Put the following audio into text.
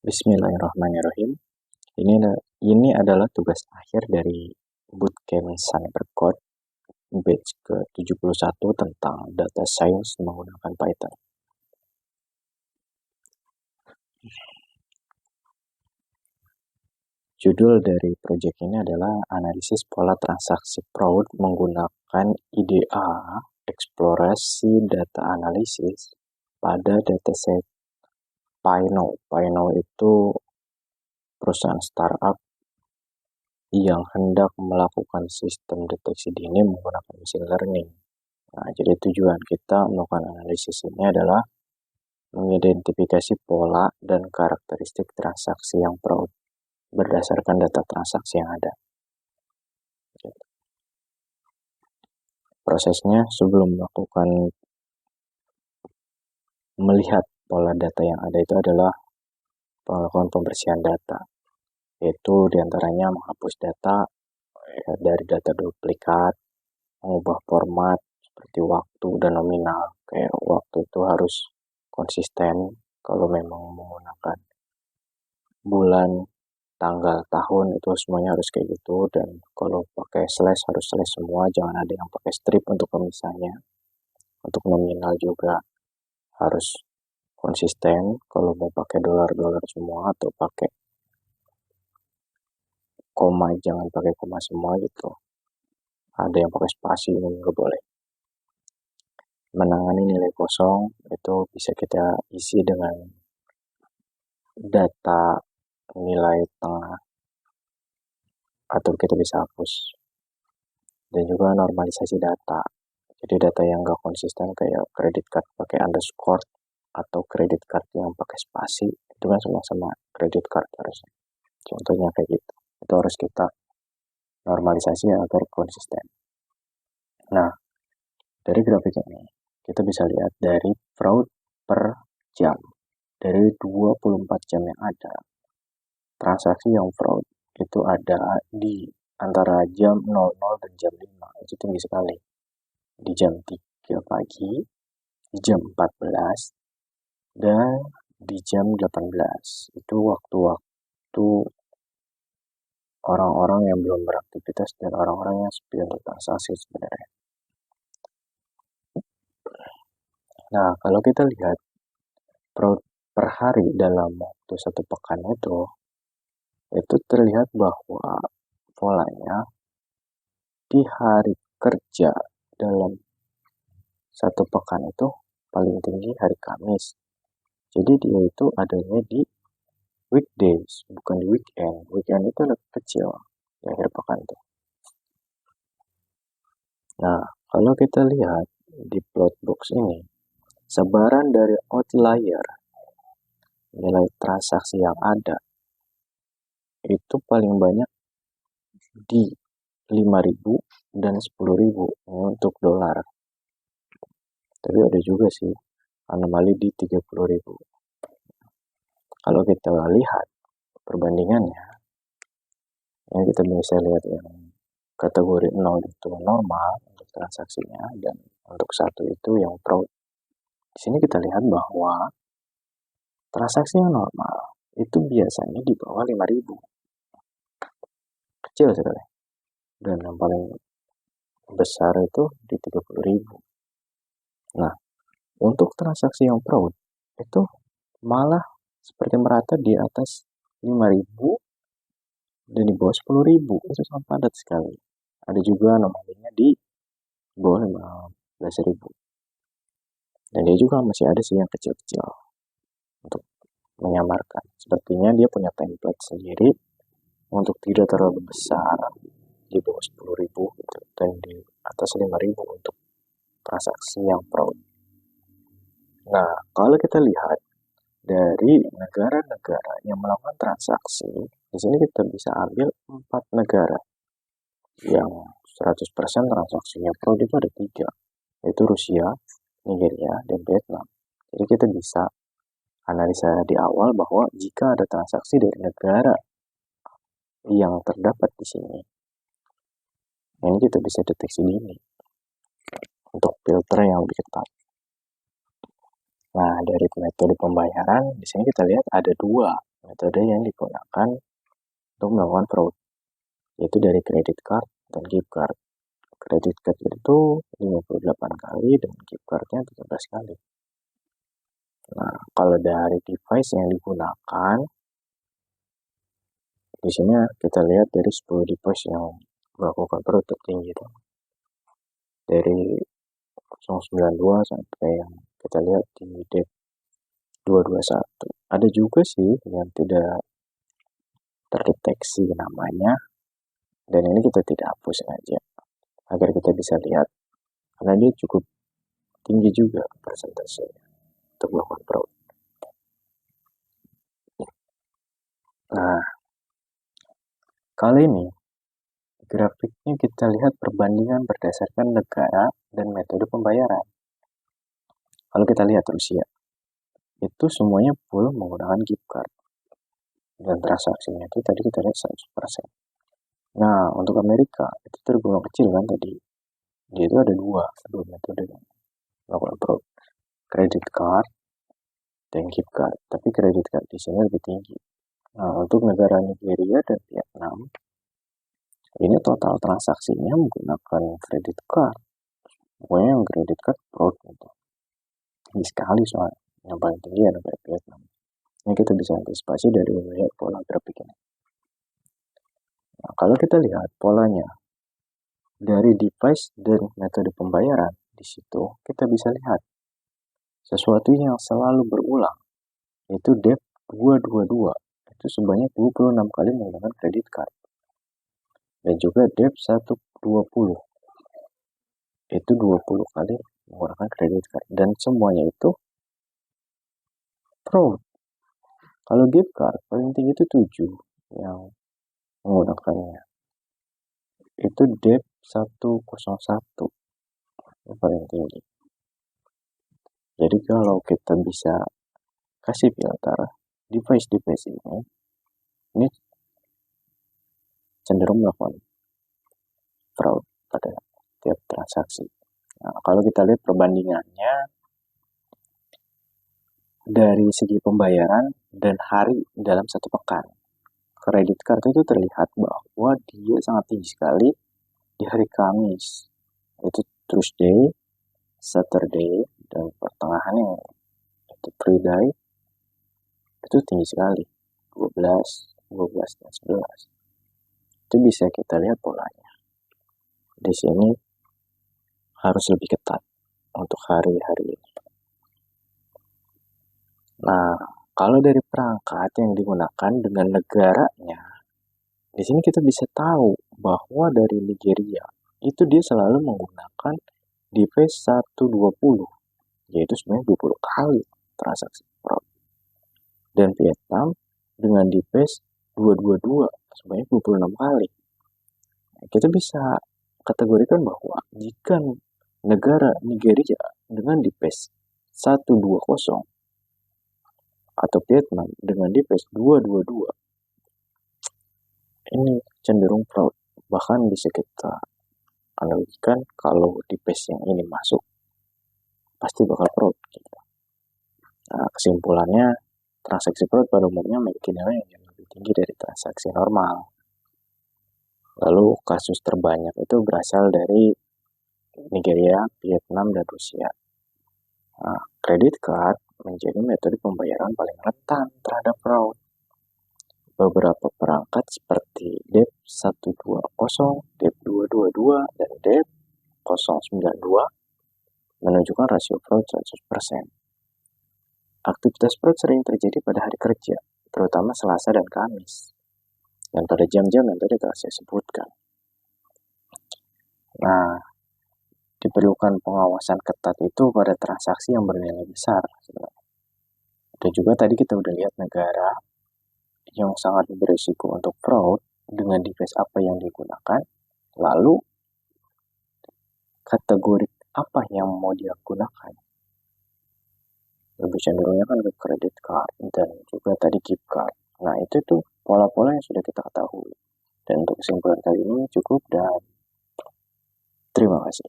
Bismillahirrahmanirrahim. Ini adalah tugas akhir dari Bootcamp Cybercode batch ke-71 tentang data science menggunakan Python. Judul dari proyek ini adalah analisis pola transaksi fraud menggunakan IDA, eksplorasi data analisis pada dataset Pyno. Pyno itu perusahaan startup yang hendak melakukan sistem deteksi dini menggunakan machine learning. Nah, jadi tujuan kita melakukan analisis ini adalah mengidentifikasi pola dan karakteristik transaksi yang fraud berdasarkan data transaksi yang ada. Prosesnya sebelum melihat pola data yang ada itu adalah melakukan pembersihan data, yaitu diantaranya menghapus data dari data duplikat, mengubah format seperti waktu dan nominal. Kayak waktu itu harus konsisten kalau memang menggunakan bulan, tanggal, tahun itu semuanya harus kayak gitu. Dan kalau pakai slash harus slash semua, jangan ada yang pakai strip untuk pemisahnya. Untuk nominal juga harus konsisten. Kalau mau pakai dolar semua atau pakai koma, jangan pakai koma semua gitu. Ada yang pakai spasi, ini nggak boleh. Menangani nilai kosong itu bisa kita isi dengan data nilai tengah atau kita bisa hapus. Dan juga normalisasi data. Jadi data yang nggak konsisten kayak credit card pakai underscore atau credit card yang pakai spasi itu kan sama-sama credit card harusnya. Contohnya kayak gitu. Itu harus kita normalisasi agar konsisten. Nah, dari grafik ini kita bisa lihat dari fraud per jam. Dari 24 jam yang ada, transaksi yang fraud itu ada di antara jam 00 dan jam 5. Itu tinggi sekali. Di jam 3 pagi, di jam 14, dan di jam 18. Itu waktu-waktu orang-orang yang belum beraktivitas dan orang-orang yang sepi untuk transaksi sebenarnya. Nah, kalau kita lihat per hari dalam waktu satu pekan itu terlihat bahwa polanya di hari kerja dalam satu pekan itu paling tinggi hari Kamis. Jadi dia itu adanya di weekdays, bukan di weekend. Weekend itu lebih kecil di akhir pekan tuh. Nah, kalau kita lihat di plot box ini, sebaran dari outlier nilai transaksi yang ada itu paling banyak di 5.000 dan 10.000 untuk dolar. Tapi ada juga sih anomali di 30.000. Kalau kita lihat perbandingannya, yang kita bisa lihat yang kategori 0 itu normal untuk transaksinya dan untuk 1 itu yang fraud. Di sini kita lihat bahwa transaksi yang normal itu biasanya di bawah 5.000. Kecil sekali. Dan yang paling besar itu di 30.000. Nah, untuk transaksi yang fraud itu malah seperti merata di atas 5.000 dan di bawah 10.000. Itu sangat padat sekali. Ada juga anomalinya di bawah 15.000. Dan dia juga masih ada sih yang kecil-kecil untuk menyamarkan. Sepertinya dia punya template sendiri untuk tidak terlalu besar di bawah 10.000 gitu, dan di atas 5.000 untuk transaksi yang fraud. Nah, kalau kita lihat dari negara-negara yang melakukan transaksi, di sini kita bisa ambil 4 negara yang 100% transaksinya fraud itu ada 3, yaitu Rusia, Nigeria, dan Vietnam. Jadi kita bisa analisa di awal bahwa jika ada transaksi dari negara yang terdapat di sini, ini kita bisa deteksi dini untuk filter yang lebih ketat. Nah, dari metode pembayaran, di sini kita lihat ada 2 metode yang digunakan untuk melakukan fraud, yaitu dari credit card dan gift card. Credit card itu 58 kali dan gift cardnya 13 kali. Nah, kalau dari device yang digunakan, di sini kita lihat dari 10 device yang melakukan fraud tertinggi itu. Dari 092 sampai yang kita lihat di DEP 221. Ada juga sih yang tidak terdeteksi namanya, dan ini kita tidak hapus saja agar kita bisa lihat, karena dia cukup tinggi juga persentasenya untuk melakukan fraud. Nah, kali ini grafiknya kita lihat perbandingan berdasarkan negara dan metode pembayaran. Kalau kita lihat Rusia, itu semuanya full menggunakan gift card. Dan transaksinya itu tadi kita lihat 100%. Nah, untuk Amerika, itu tergolong kecil kan tadi. Dia itu ada dua metode yang melakukan fraud. Credit card dan gift card. Tapi credit card di sini lebih tinggi. Nah, untuk negara Nigeria dan Vietnam, ini total transaksinya menggunakan credit card. Pokoknya yang credit card fraud gitu. Tinggi sekali soalnya. Yang paling tinggi adalah Vietnam. Ini kita bisa antisipasi dari melihat pola grafik ini. Nah, kalau kita lihat polanya dari device dan metode pembayaran, di situ kita bisa lihat sesuatu yang selalu berulang, yaitu DEP 222. Itu sebanyak 26 kali menggunakan credit card. Dan juga DEP 120. Itu 20 kali menggunakan credit card. Dan semuanya itu fraud. Kalau gift card paling tinggi itu 7 yang menggunakannya. Itu DEP 101 yang paling tinggi. Jadi kalau kita bisa kasih filter device-device ini cenderung melakukan fraud pada tiap transaksi. Nah, kalau kita lihat perbandingannya dari segi pembayaran dan hari dalam satu pekan, kredit card itu terlihat bahwa dia sangat tinggi sekali di hari Kamis, itu Tuesday, Saturday, dan pertengahannya itu Friday, itu tinggi sekali, 12, dan 11. Itu bisa kita lihat polanya. Di sini harus lebih ketat untuk hari-hari ini. Nah, kalau dari perangkat yang digunakan dengan negaranya, di sini kita bisa tahu bahwa dari Nigeria itu dia selalu menggunakan device 120, yaitu sebenarnya 20 kali transaksi fraud. Dan Vietnam dengan device 222 sebanyak 26 kali. Nah, kita bisa kategorikan bahwa jika negara Nigeria dengan device 120 atau Vietnam dengan device 222, ini cenderung fraud. Bahkan bisa kita analogikan kalau device yang ini masuk, pasti bakal fraud. Gitu. Nah, kesimpulannya, transaksi fraud pada umumnya memiliki nilai yang lebih tinggi dari transaksi normal. Lalu kasus terbanyak itu berasal dari Nigeria, Vietnam, dan Rusia. Nah, credit card menjadi metode pembayaran paling rentan terhadap fraud. Beberapa perangkat seperti DEP 120, DEP 222, dan DEP 092 menunjukkan rasio fraud 100%. Aktivitas fraud sering terjadi pada hari kerja, terutama Selasa dan Kamis, dan pada jam-jam yang tadi telah saya sebutkan. Nah, diperlukan pengawasan ketat itu pada transaksi yang bernilai besar. Dan juga tadi kita udah lihat negara yang sangat berisiko untuk fraud dengan device apa yang digunakan, lalu kategori apa yang mau dia gunakan. Lebih cenderungnya kan ke credit card dan juga tadi gift card. Nah, itu tuh pola-pola yang sudah kita ketahui. Dan untuk kesimpulan kali ini cukup dan terima kasih.